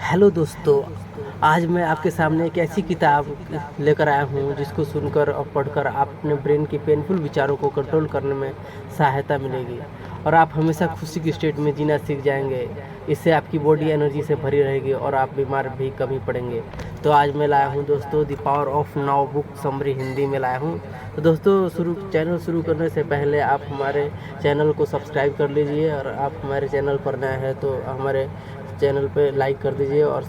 Hello दोस्तों, आज मैं आपके सामने एक ऐसी किताब लेकर आया हूँ जिसको सुनकर और पढ़कर आप अपने ब्रेन के पेनफुल विचारों को कंट्रोल करने में सहायता मिलेगी और आप हमेशा खुशी की स्टेट में जीना सीख जाएंगे। इससे आपकी बॉडी एनर्जी से भरी रहेगी और आप बीमार भी कम ही पड़ेंगे। तो आज मैं लाया हूँ दोस्तों the power of now book summary Hindi में लाया हूँ। तो दोस्तों चैनल शुरू करने से पहले आप हमारे चैनल को सब्सक्राइब कर लीजिए और आप हमारे चैनल पर नए हैं तो हमारे चैनल पे लाइक कर दीजिए और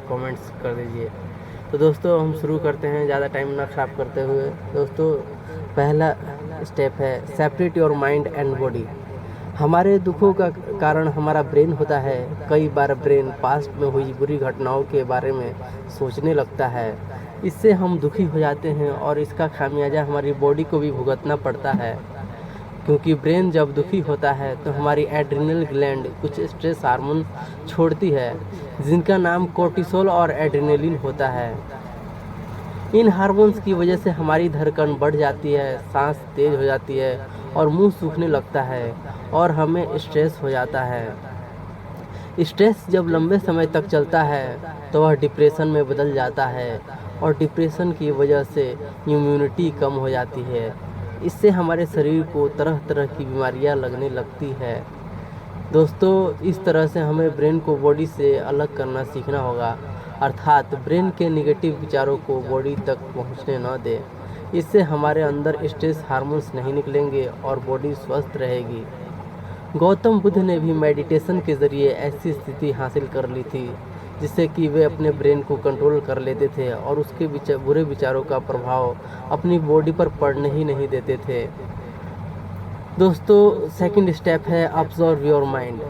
कमेंट्स कर दीजिए। तो दोस्तों हम शुरू करते हैं ज़्यादा टाइम ना ख़राब करते हुए। दोस्तों पहला स्टेप है separate your mind and body. हमारे दुखों का कारण हमारा ब्रेन होता है। कई बार ब्रेन पास्ट में हुई बुरी घटनाओं के बारे में सोचने लगता है। इससे हम दुखी हो जाते हैं और इसका खामियाजा हमारी बॉडी को भी भुगतना पड़ता है, क्योंकि ब्रेन जब दुखी होता है तो हमारी एड्रिनल ग्लैंड कुछ स्ट्रेस हार्मोन छोड़ती है जिनका नाम कोर्टिसोल और एड्रेनलिन होता है। इन हार्मोन्स की वजह से हमारी धड़कन बढ़ जाती है, सांस तेज हो जाती है और मुंह सूखने लगता है और हमें स्ट्रेस हो जाता है। स्ट्रेस जब लंबे समय तक चलता है तो वह डिप्रेशन में बदल जाता है और डिप्रेशन की वजह से इम्यूनिटी कम हो जाती है। इससे हमारे शरीर को तरह तरह की बीमारियां लगने लगती है। दोस्तों इस तरह से हमें ब्रेन को बॉडी से अलग करना सीखना होगा, अर्थात ब्रेन के नेगेटिव विचारों को बॉडी तक पहुंचने न दें। इससे हमारे अंदर स्ट्रेस हार्मोन्स नहीं निकलेंगे और बॉडी स्वस्थ रहेगी। गौतम बुद्ध ने भी मेडिटेशन के ज़रिए ऐसी स्थिति हासिल कर ली थी जिससे कि वे अपने ब्रेन को कंट्रोल कर लेते थे और उसके बुरे विचारों का प्रभाव अपनी बॉडी पर पड़ने ही नहीं देते थे। दोस्तों सेकंड स्टेप है ऑब्जर्व योर माइंड।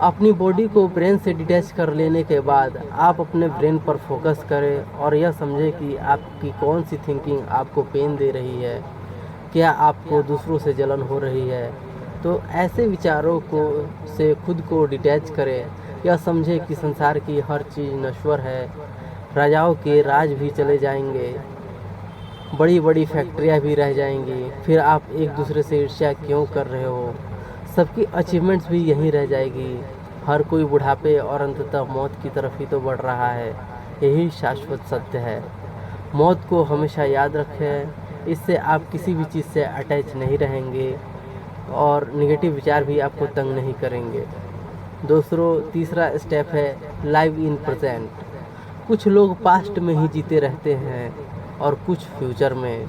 अपनी बॉडी को ब्रेन से डिटैच कर लेने के बाद आप अपने ब्रेन पर फोकस करें और यह समझें कि आपकी कौन सी थिंकिंग आपको पेन दे रही है। क्या आपको दूसरों से जलन हो रही है? तो ऐसे विचारों को से खुद को डिटैच करें। यह समझे कि संसार की हर चीज़ नश्वर है। राजाओं के राज भी चले जाएंगे, बड़ी बड़ी फैक्ट्रियां भी रह जाएंगी, फिर आप एक दूसरे से ईर्ष्या क्यों कर रहे हो? सबकी अचीवमेंट्स भी यहीं रह जाएगी। हर कोई बुढ़ापे और अंततः मौत की तरफ ही तो बढ़ रहा है। यही शाश्वत सत्य है। मौत को हमेशा याद रखें, इससे आप किसी भी चीज़ से अटैच नहीं रहेंगे और नेगेटिव विचार भी आपको तंग नहीं करेंगे। दूसरों तीसरा स्टेप है लाइव इन प्रेजेंट। कुछ लोग पास्ट में ही जीते रहते हैं और कुछ फ्यूचर में।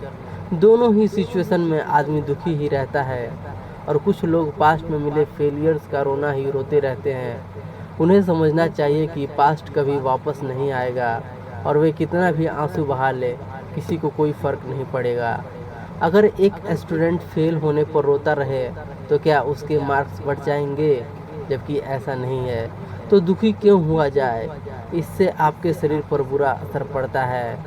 दोनों ही सिचुएशन में आदमी दुखी ही रहता है और कुछ लोग पास्ट में मिले फेलियर्स का रोना ही रोते रहते हैं। उन्हें समझना चाहिए कि पास्ट कभी वापस नहीं आएगा और वे कितना भी आंसू बहा ले किसी को कोई फ़र्क नहीं पड़ेगा। अगर एक स्टूडेंट फेल होने पर रोता रहे तो क्या उसके मार्क्स बढ़ जाएंगे? जबकि ऐसा नहीं है तो दुखी क्यों हुआ जाए? इससे आपके शरीर पर बुरा असर पड़ता है।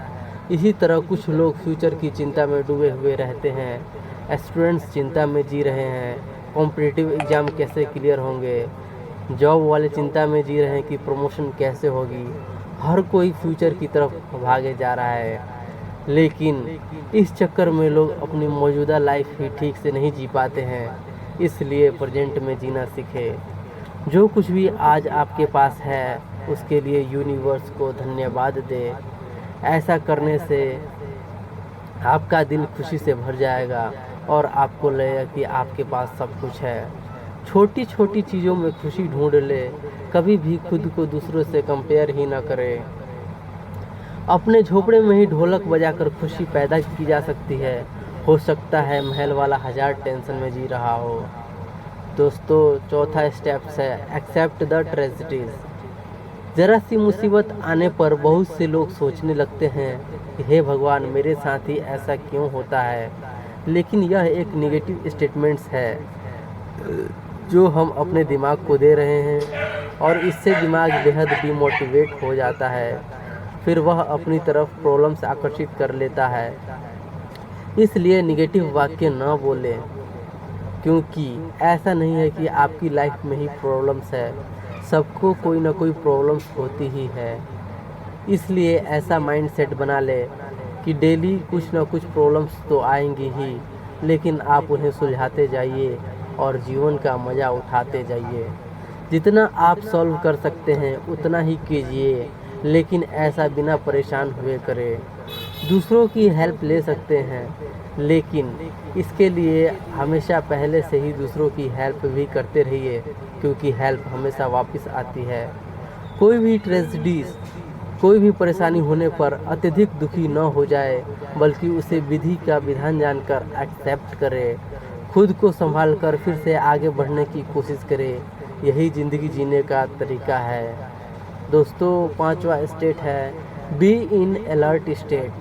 इसी तरह कुछ लोग फ्यूचर की चिंता में डूबे हुए रहते हैं। स्टूडेंट्स चिंता में जी रहे हैं, कॉम्पिटिटिव एग्ज़ाम कैसे क्लियर होंगे। जॉब वाले चिंता में जी रहे हैं कि प्रमोशन कैसे होगी। हर कोई फ्यूचर की तरफ भागे जा रहा है, लेकिन इस चक्कर में लोग अपनी मौजूदा लाइफ ही ठीक से नहीं जी पाते हैं। इसलिए प्रेजेंट में जीना सीखें। जो कुछ भी आज आपके पास है उसके लिए यूनिवर्स को धन्यवाद दें। ऐसा करने से आपका दिल खुशी से भर जाएगा और आपको लगेगा कि आपके पास सब कुछ है। छोटी छोटी चीज़ों में खुशी ढूंढ ले। कभी भी खुद को दूसरों से कंपेयर ही ना करें। अपने झोपड़े में ही ढोलक बजाकर खुशी पैदा की जा सकती है। हो सकता है महल वाला 1000 टेंशन में जी रहा हो। दोस्तों चौथा स्टेप है एक्सेप्ट द ट्रेजेडीज। ज़रा सी मुसीबत आने पर बहुत से लोग सोचने लगते हैं कि हे भगवान मेरे साथ ही ऐसा क्यों होता है। लेकिन यह एक नेगेटिव स्टेटमेंट्स है जो हम अपने दिमाग को दे रहे हैं और इससे दिमाग बेहद डिमोटिवेट हो जाता है। फिर वह अपनी तरफ प्रॉब्लम्स आकर्षित कर लेता है। इसलिए नेगेटिव वाक्य न बोलें, क्योंकि ऐसा नहीं है कि आपकी लाइफ में ही प्रॉब्लम्स है। सबको कोई ना कोई प्रॉब्लम्स होती ही है। इसलिए ऐसा माइंडसेट बना ले कि डेली कुछ ना कुछ प्रॉब्लम्स तो आएंगी ही, लेकिन आप उन्हें सुलझाते जाइए और जीवन का मज़ा उठाते जाइए। जितना आप सॉल्व कर सकते हैं उतना ही कीजिए, लेकिन ऐसा बिना परेशान हुए करें। दूसरों की हेल्प ले सकते हैं, लेकिन इसके लिए हमेशा पहले से ही दूसरों की हेल्प भी करते रहिए, क्योंकि हेल्प हमेशा वापस आती है। कोई भी ट्रेजेडीज, कोई भी परेशानी होने पर अत्यधिक दुखी न हो जाए, बल्कि उसे विधि का विधान जानकर एक्सेप्ट करे। खुद को संभाल कर फिर से आगे बढ़ने की कोशिश करे। यही ज़िंदगी जीने का तरीका है। दोस्तों, 5वां स्टेट है बी इन अलर्ट स्टेट।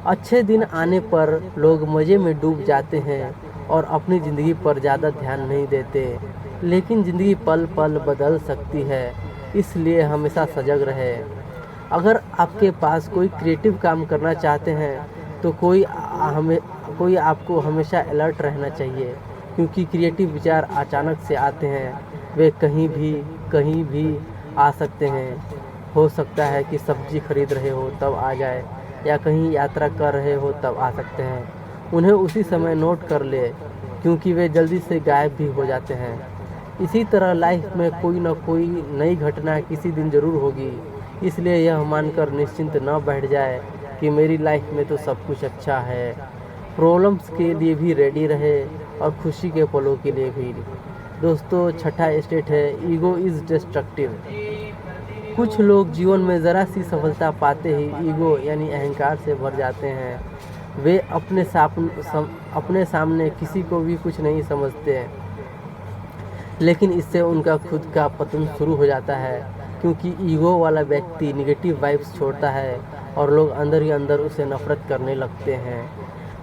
अच्छे दिन आने पर लोग मज़े में डूब जाते हैं और अपनी ज़िंदगी पर ज़्यादा ध्यान नहीं देते, लेकिन ज़िंदगी पल पल बदल सकती है, इसलिए हमेशा सजग रहे। अगर आपके पास कोई क्रिएटिव काम करना चाहते हैं तो कोई आपको हमेशा अलर्ट रहना चाहिए, क्योंकि क्रिएटिव विचार अचानक से आते हैं। वे कहीं भी आ सकते हैं। हो सकता है कि सब्जी खरीद रहे हो तब आ जाए, या कहीं यात्रा कर रहे हो तब आ सकते हैं। उन्हें उसी समय नोट कर ले, क्योंकि वे जल्दी से गायब भी हो जाते हैं। इसी तरह लाइफ में कोई ना कोई नई घटना किसी दिन ज़रूर होगी, इसलिए यह मानकर निश्चिंत न बैठ जाए कि मेरी लाइफ में तो सब कुछ अच्छा है। प्रॉब्लम्स के लिए भी रेडी रहे और खुशी के पलों के लिए भी। दोस्तों, 6ठा स्टेट है ईगो इज़ डिस्ट्रक्टिव। कुछ लोग जीवन में ज़रा सी सफलता पाते ही ईगो यानी अहंकार से भर जाते हैं। वे अपने सामने किसी को भी कुछ नहीं समझते, लेकिन इससे उनका खुद का पतन शुरू हो जाता है, क्योंकि ईगो वाला व्यक्ति निगेटिव वाइब्स छोड़ता है और लोग अंदर ही अंदर उसे नफरत करने लगते हैं।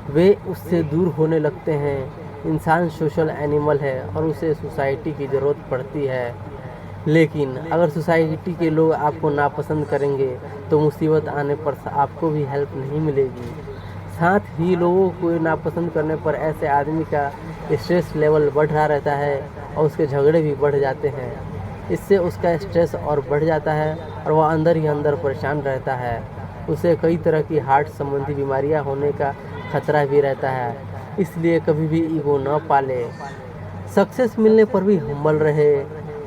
वे उससे दूर होने लगते हैं। इंसान सोशल एनिमल है और उसे सोसाइटी की ज़रूरत पड़ती है, लेकिन अगर सोसाइटी के लोग आपको नापसंद करेंगे तो मुसीबत आने पर आपको भी हेल्प नहीं मिलेगी। साथ ही लोगों को नापसंद करने पर ऐसे आदमी का स्ट्रेस लेवल बढ़ रहा रहता है और उसके झगड़े भी बढ़ जाते हैं। इससे उसका स्ट्रेस और बढ़ जाता है और वह अंदर ही अंदर परेशान रहता है। उसे कई तरह की हार्ट संबंधी बीमारियां होने का खतरा भी रहता है, इसलिए कभी भी ईगो न पाले। सक्सेस मिलने पर भी हम्बल रहे,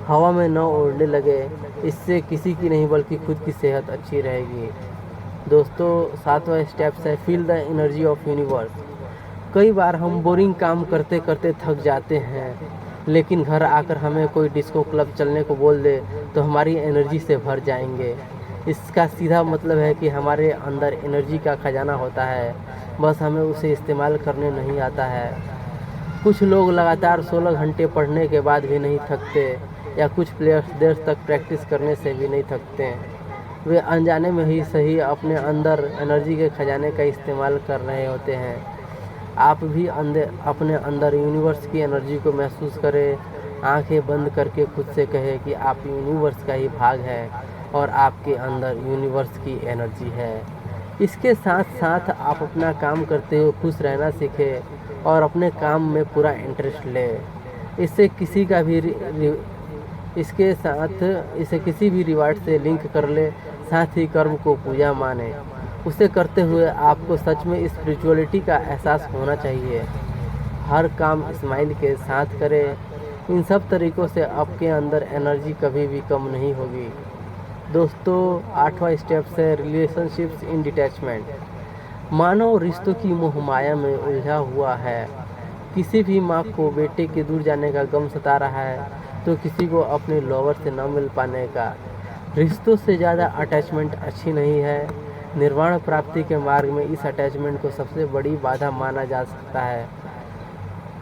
हवा में न उड़ने लगे। इससे किसी की नहीं बल्कि खुद की सेहत अच्छी रहेगी। दोस्तों, 7वां स्टेप्स है feel the energy of universe. कई बार हम बोरिंग काम करते करते थक जाते हैं, लेकिन घर आकर हमें कोई डिस्को क्लब चलने को बोल दे तो हमारी एनर्जी से भर जाएंगे। इसका सीधा मतलब है कि हमारे अंदर एनर्जी का खजाना होता है, बस हमें उसे इस्तेमाल करने नहीं आता है। कुछ लोग लगातार 16 घंटे पढ़ने के बाद भी नहीं थकते, या कुछ प्लेयर्स देर तक प्रैक्टिस करने से भी नहीं थकते। वे अनजाने में ही सही अपने अंदर एनर्जी के खजाने का इस्तेमाल कर रहे होते हैं। आप भी अपने अंदर यूनिवर्स की एनर्जी को महसूस करें। आंखें बंद करके खुद से कहें कि आप यूनिवर्स का ही भाग है और आपके अंदर यूनिवर्स की एनर्जी है। इसके साथ साथ आप अपना काम करते हुए खुश रहना सीखें और अपने काम में पूरा इंटरेस्ट लें। इसे किसी भी रिवार्ड से लिंक कर ले। साथ ही कर्म को पूजा माने। उसे करते हुए आपको सच में स्पिरिचुअलिटी का एहसास होना चाहिए। हर काम स्माइल के साथ करें। इन सब तरीक़ों से आपके अंदर एनर्जी कभी भी कम नहीं होगी। दोस्तों, 8वां स्टेप है रिलेशनशिप्स इन डिटैचमेंट। मानव रिश्तों की मोह माया में उलझा हुआ है। किसी भी माँ को बेटे के दूर जाने का गम सता रहा है, तो किसी को अपने लवर से न मिल पाने का। रिश्तों से ज़्यादा अटैचमेंट अच्छी नहीं है। निर्वाण प्राप्ति के मार्ग में इस अटैचमेंट को सबसे बड़ी बाधा माना जा सकता है।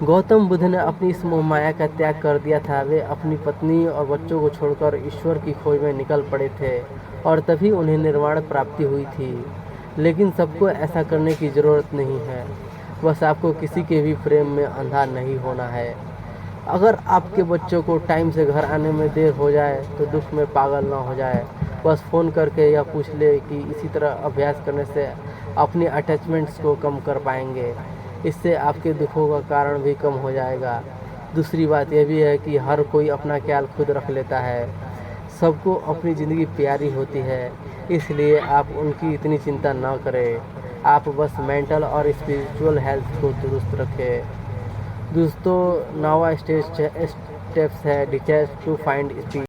गौतम बुद्ध ने अपनी इस मोह माया का त्याग कर दिया था। वे अपनी पत्नी और बच्चों को छोड़कर ईश्वर की खोज में निकल पड़े थे और तभी उन्हें निर्वाण प्राप्ति हुई थी। लेकिन सबको ऐसा करने की ज़रूरत नहीं है। बस आपको किसी के भी प्रेम में अंधा नहीं होना है। अगर आपके बच्चों को टाइम से घर आने में देर हो जाए तो दुख में पागल ना हो जाए। बस फ़ोन करके यह पूछ ले कि इसी तरह अभ्यास करने से अपनी अटैचमेंट्स को कम कर पाएंगे। इससे आपके दुखों का कारण भी कम हो जाएगा। दूसरी बात यह भी है कि हर कोई अपना ख्याल खुद रख लेता है। सबको अपनी ज़िंदगी प्यारी होती है, इसलिए आप उनकी इतनी चिंता ना करें। आप बस मेंटल और स्पिरिचुअल हेल्थ को दुरुस्त रखें। दोस्तों, 9वां स्टेप्स है डिटैच टू फाइंड स्पीड।